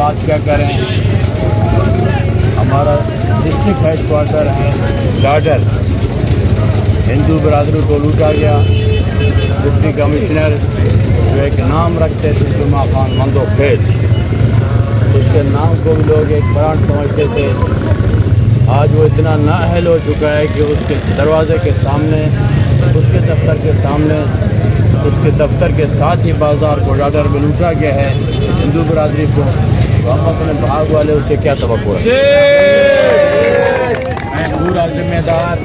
बात क्या करें, हमारा डिस्ट्रिक्ट हेड क्वार्टर है डाडर, हिंदू बरादरी को लूटा गया। डिप्टी कमिश्नर जो एक नाम रखते थे जुमा खान मंदो फैज, उसके नाम को भी लोग एक ब्रांड समझते थे। आज वो इतना नाअहल हो चुका है कि उसके दरवाजे के सामने, उसके दफ्तर के सामने, उसके दफ्तर के साथ ही बाज़ार को डाडर में लूटा गया है हिंदू बरादरी को। तो हम अपने भाग वाले उससे क्या तवक्को है। मैं पूरा जिम्मेदार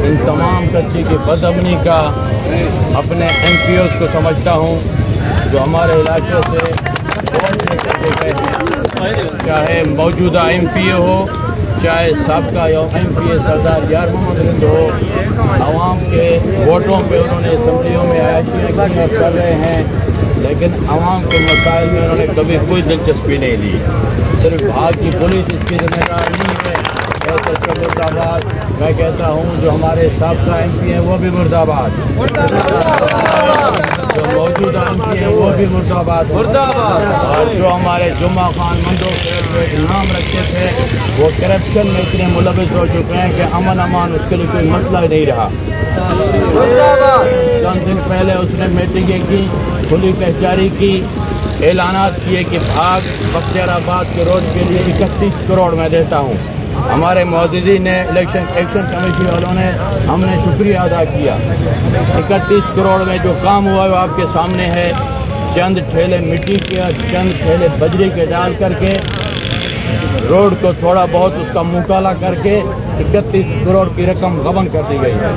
इन तमाम कच्ची की बदअमनी का अपने MPOs को समझता हूँ जो हमारे इलाके से बहुत से चले गए हैं, चाहे मौजूदा MPO हो, चाहे साबका MPA सरदार यार मोहम्मद रिंद हो। आवाम के वोटों पे उन्होंने असम्बलियों में आयातियाँ कर रहे हैं, लेकिन आवाम के मसाइल में उन्होंने कभी कोई दिलचस्पी नहीं ली। सिर्फ भाग की पुलिस इसकी जिम्मेदार नहीं है। मुर्दाबाद मैं कहता हूँ, जो हमारे साबका MP हैं वो भी मुर्दाबाद, जो मौजूदा MP हैं वो भी मुर्दाबाद, और जो हमारे जुम्मा खान मंदो फैज एक नाम रखते थे वो करप्शन में इतने मुलविस हो चुके हैं कि अमन अमान उसके लिए कोई मसला ही नहीं रहा। चंद दिन पहले उसने मीटिंगें की, खुली कचहरी की, ऐलानात किए कि भाग बख्तियाराबाद के रोड के लिए 31 करोड़ मैं देता हूँ। हमारे मौजूदी ने इलेक्शन एक्शन कमेटी वालों ने हमने शुक्रिया अदा किया। 31 करोड़ में जो काम हुआ वो आपके सामने है। चंद ठेले मिट्टी के और चंद ठेले बजरी के डाल करके रोड को थोड़ा बहुत उसका मुकाला करके 31 करोड़ की रकम गबन कर दी गई है।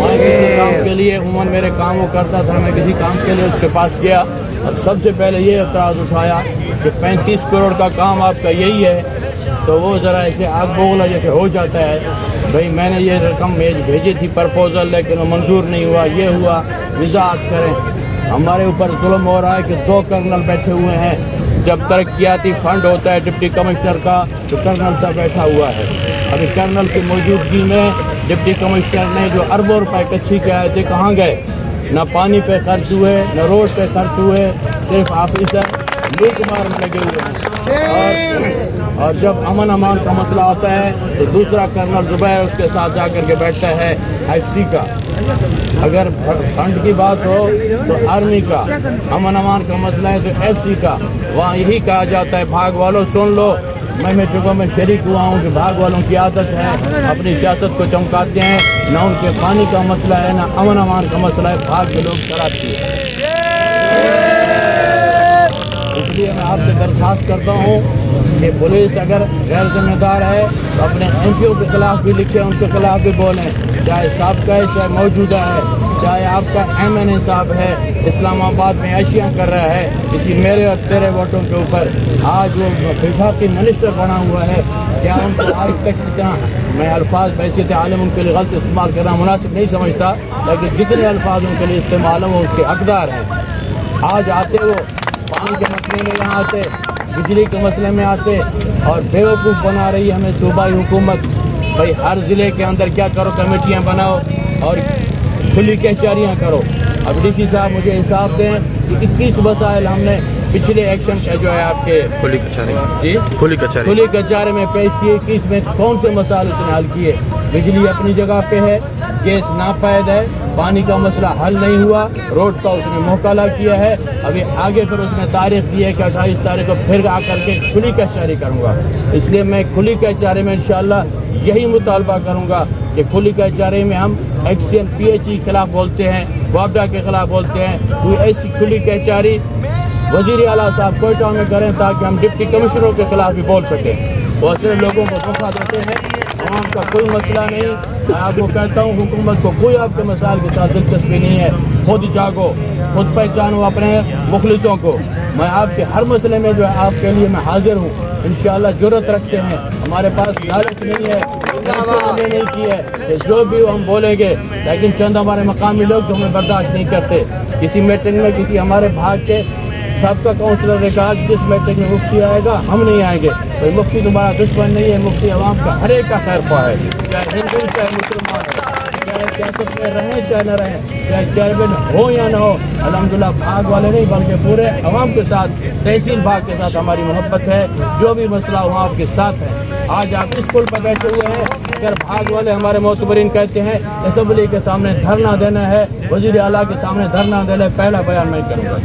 मैं किसी काम के लिए उमूमन मेरे काम वो करता था, मैं किसी काम के लिए उसके पास गया और सबसे पहले ये एतराज़ उठाया कि 35 करोड़ का काम आपका यही है। तो वो ज़रा ऐसे आग बबूला जैसे हो जाता है, भाई मैंने ये रकम भेजी थी प्रपोजल, लेकिन वो मंजूर नहीं हुआ, ये हुआ, वजाहत करें। हमारे ऊपर जुल्म हो रहा है कि 2 कर्नल बैठे हुए हैं। जब तरक्याती फंड होता है डिप्टी कमिश्नर का तो कर्नल साहब बैठा हुआ है। अभी कर्नल की मौजूदगी में डिप्टी कमिश्नर ने जो अरबों रुपए कच्ची के आए थे कहाँ गए? न पानी पे खर्च हुए, न रोड पे खर्च हुए, सिर्फ ऑफिसर लूट मार लगे हुए हैं। और जब अमन अमान का मसला आता है तो दूसरा कर्नल जुबैर उसके साथ जाकर के बैठता है FC का। अगर फंड की बात हो तो आर्मी का, अमन अमान का मसला है तो FC का। वहाँ यही कहा जाता है, भाग वालों सुन लो, मैं मीटिंगों में शरीक हुआ हूँ कि भाग वालों की आदत है अपनी सियासत को चमकाते हैं। ना उनके पानी का मसला है, ना अमन अमान का मसला है, भाग के लोग शराबी है। इसलिए मैं आपसे दरख्वास्त करता हूँ कि पुलिस अगर गैर जिम्मेदार है तो अपने MPO के खिलाफ भी लिखें, उनके खिलाफ भी बोलें, चाहे साबका है चाहे मौजूदा है, चाहे आपका MNA साहब है इस्लामाबाद में ऐशियाँ कर रहा है इसी मेरे और तेरे वोटों के ऊपर। आज वो विफाकी मिनिस्टर बना हुआ है, क्या उनको आज तक इतना, मैं अल्फाज वैसे आलम उनके लिए गलत इस्तेमाल करना मुनासिब नहीं समझता, लेकिन जितने अल्फाज उनके लिए इस्तेमाल हो वो उसके हकदार हैं। आज आते वो पानी के मसले में यहाँ आते, बिजली के मसले में आते और बेवकूफ़ बना रही है हमें सूबाई हुकूमत। भाई हर ज़िले के अंदर क्या करो, कमेटियाँ बनाओ और खुली कचहरियाँ करो। अब DC साहब मुझे हिसाब दें कि 21 मसाइल हमने पिछले एक्शन का जो है आपके खुली कचहरी में पेश किए। 21 में कौन से मसाइल उसने हल किए? बिजली अपनी जगह पे है, गैस नापायद है, पानी का मसला हल नहीं हुआ, रोड का उसने मुकाला किया है। अभी आगे फिर उसने तारीख दी है कि 28 तारीख को फिर आकर के खुली कचहरी करूँगा। इसलिए मैं खुली कचहरी में इंशाअल्लाह यही मुतालबा करूँगा कि खुली कचहरी में हम एक्शन PH के खिलाफ बोलते हैं, वापडा के खिलाफ बोलते हैं, कोई ऐसी खुली कचहरी वज़ीर आला साहब कोयटा में करें ताकि हम डिप्टी कमिश्नरों के खिलाफ भी बोल सकें। बहुत सारे लोगों को धोखा देते हैं, आवाम का कोई मसला नहीं। मैं आपको कहता हूँ हुकूमत को कोई आपके मसाइल के साथ दिलचस्पी नहीं है। खुद जागो, खुद पहचानो अपने मुखलिसों को। मैं आपके हर मसले में जो है आपके लिए मैं हाजिर हूँ। इंशाअल्लाह जुर्रत रखते हैं, हमारे पास लालच नहीं है, हमने नहीं की है कि जो भी हम बोलेंगे, लेकिन चंद हमारे मकामी लोग जो हमें बर्दाश्त नहीं करते। किसी मीटिंग में किसी हमारे भाग के सबका काउंसलर ने कहा कि जिस मीटिंग में मुफ्ती आएगा हम नहीं आएंगे। तो मुफ्ती तुम्हारा दुश्मन नहीं है, मुफ्ती अवाम का हर एक का खैर ख्वाह है, चाहे हिंदू चाहे मुसलमान है, چاہے سیاست میں رہیں چاہے نہ رہیں، چاہے چیئرمین ہو یا نہ ہو، الحمدللہ بھاگ والے نہیں بلکہ پورے عوام کے ساتھ، تحصیل بھاگ کے ساتھ ہماری محبت ہے، جو بھی مسئلہ ہو آپ کے ساتھ ہے۔ آج آپ اس پل پر بیٹھے ہوئے ہیں، اگر بھاگ والے ہمارے معتبرین کہتے ہیں اسمبلی کے سامنے دھرنا دینا ہے، وزیر اعلیٰ کے سامنے دھرنا دینا ہے، پہلا بیان میں کروں گا۔